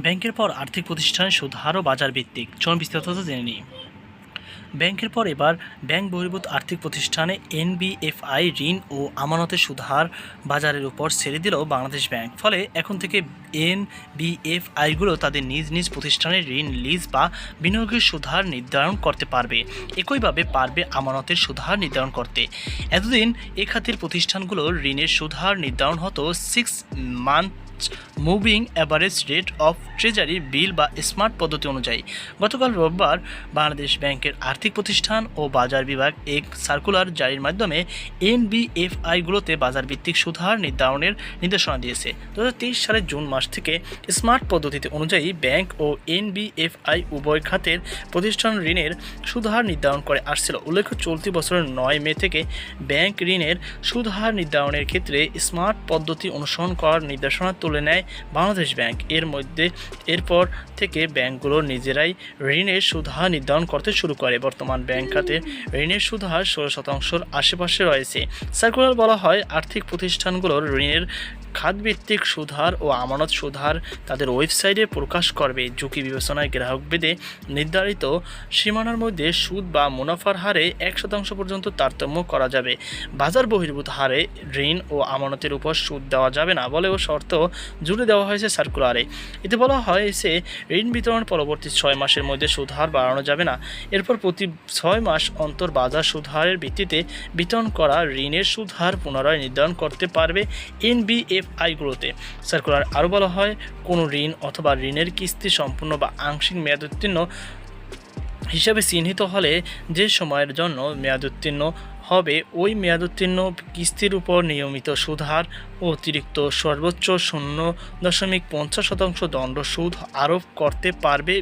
ব্যাংকের পর আর্থিক প্রতিষ্ঠানের সুদ হারও বাজার ভিত্তিক। চলুন বিস্তারিত জেনে নিই। ব্যাংকের পর এবার ব্যাংক বহির্ভূত আর্থিক প্রতিষ্ঠানে এনবিএফআই ঋণ ও আমানতের সুদ হার বাজারের উপর ছেড়ে দিল বাংলাদেশ ব্যাংক। ফলে এখন থেকে এনবিএফআইগুলো তাদের নিজ নিজ প্রতিষ্ঠানের ঋণ, লিজ বা বিনিয়োগের সুদ হার নির্ধারণ করতে পারবে। একইভাবে পারবে আমানতের সুদ হার নির্ধারণ করতে। এতদিন এ খাতের প্রতিষ্ঠানগুলোর ঋণের সুদ হার নির্ধারণ হতো 6 month moving average rate of treasury bill বা স্মার্ট পদ্ধতি অনুযায়ী। গতকাল রোববার বাংলাদেশ ব্যাংকের আর্থিক প্রতিষ্ঠান ও বাজার বিভাগ এক সার্কুলার জারির মাধ্যমে এনবিএফআইগুলোতে বাজারভিত্তিক সুদ হার নির্ধারণের নির্দেশনা দিয়েছে। 2023 সালের জুন মাস থেকে স্মার্ট পদ্ধতিতে অনুযায়ী ব্যাংক ও এনবিএফআই উভয় খাতের প্রতিষ্ঠান ঋণের সুদ হার নির্ধারণ করে আসছিল। উল্লেখ্য, চলতি বছরের 9 মে থেকে ব্যাংক ঋণের সুদ হার নির্ধারণের ক্ষেত্রে স্মার্ট পদ্ধতি অনুসরণ করার নির্দেশনা তুলে নেয় বাংলাদেশ ব্যাংক। এরপর থেকে ব্যাংকগুলো নিজেরাই ঋণের সুদ হার নির্ধারণ করতে শুরু করে। বর্তমান ব্যাংক খাতে ঋণের সুদ হার 16% আশেপাশে রয়েছে। সার্কুলার বলা হয়, আর্থিক প্রতিষ্ঠানগুলোর ঋণের খাতভিত্তিক সুদ হার ও আমানত সুদ হার তাদের ওয়েবসাইটে প্রকাশ করবে। ঝুঁকি বিবেচনায় গ্রাহকভেদে নির্ধারিত সীমানার মধ্যে সুদ বা মুনাফার হারে 1% পর্যন্ত তারতম্য করা যাবে। বাজার বহির্ভূত হারে ঋণ ও আমানতের উপর সুদ দেওয়া যাবে না বলেও শর্ত জুড়ে দেওয়া হয়েছে সার্কুলারে। এতে বলা হয়েছে, ঋণ বিতরণ পরবর্তী 6 মাসের মধ্যে সুদ হার বাড়ানো যাবে না। এরপর প্রতি 6 মাস অন্তর বাজার সুদ হারের ভিত্তিতে বিতরণ করা ঋণের সুদ হার পুনরায় নির্ধারণ করতে পারবে এনবিএফআইগুলোতে। সার্কুলার আরও বলা হয়, কোনো ঋণ অথবা ঋণের কিস্তি সম্পূর্ণ বা আংশিক মেয়াদোত্তীর্ণ হিসাবে চিহ্নিত হলে যে সময়ের জন্য মেয়াদোত্তীর্ণ হবে ওই মেয়াদোত্তীর্ণ কিস্তির উপর নিয়মিত সুদ হার অতিরিক্ত সর্বোচ্চ 0.50% দণ্ড সুদ আরোপ করতে পারবে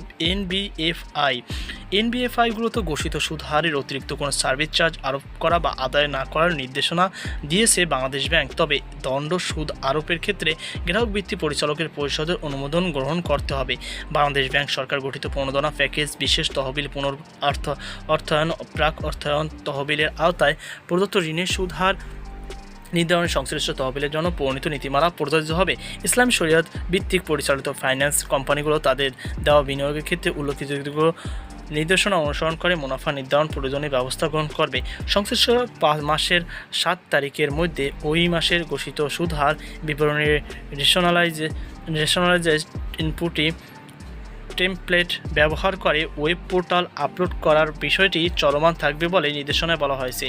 এনবিএফআইগুলোতে ঘোষিত সুদ হারের অতিরিক্ত কোনো সার্ভিস চার্জ আরোপ করা বা আদায় না করার নির্দেশনা দিয়েছে বাংলাদেশ ব্যাংক। তবে দণ্ড সুদ আরোপের ক্ষেত্রে গ্রাহক ভিত্তি পরিচালকের পরিষদের অনুমোদন গ্রহণ করতে হবে। বাংলাদেশ ব্যাংক সরকার গঠিত প্রণোদনা প্যাকেজ, বিশেষ তহবিল, অর্থায়ন, প্রাক অর্থায়ন তহবিলের আওতায় প্রদত্ত ঋণের সুদ হার নির্ধারণে সংশ্লিষ্ট তহবিলের জন্য প্রণীত নীতিমালা প্রযোজ্য হবে। ইসলামী শরিয়ত ভিত্তিক পরিচালিত ফাইন্যান্স কোম্পানিগুলো তাদের দেওয়া বিনিয়োগের ক্ষেত্রে উল্লেখযোগ্য নির্দেশনা অনুসরণ করে মুনাফা নির্ধারণ প্রয়োজনীয় ব্যবস্থা গ্রহণ করবে। সংশ্লিষ্ট মাসের 7 তারিখের মধ্যে ওই মাসের ঘোষিত সুদ হার বিবরণীর রেশনালাইজড ইনপুটি টেমপ্লেট ব্যবহার করে ওয়েব পোর্টাল আপলোড করার বিষয়টি চলমান থাকবে বলে নির্দেশনায় বলা হয়েছে।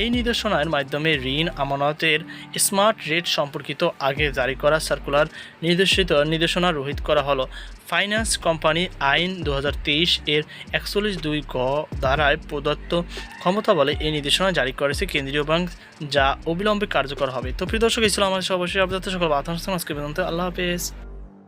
এই নির্দেশনার মাধ্যমে ঋণ আমানতের স্মার্ট রেট সম্পর্কিত আগে জারি করা সার্কুলার নির্দেশনা রহিত করা হলো। ফাইন্যান্স কোম্পানি আইন 2023 এর 41(2) গ ধারায় প্রদত্ত ক্ষমতা বলে এই নির্দেশনা জারি করেছে কেন্দ্রীয় ব্যাংক, যা অবিলম্বে কার্যকর হবে। তো প্রিয় দর্শক, ইসলাম আমাদের অবশ্যই আপনাদের সকল আল্লাহ হাফেজ।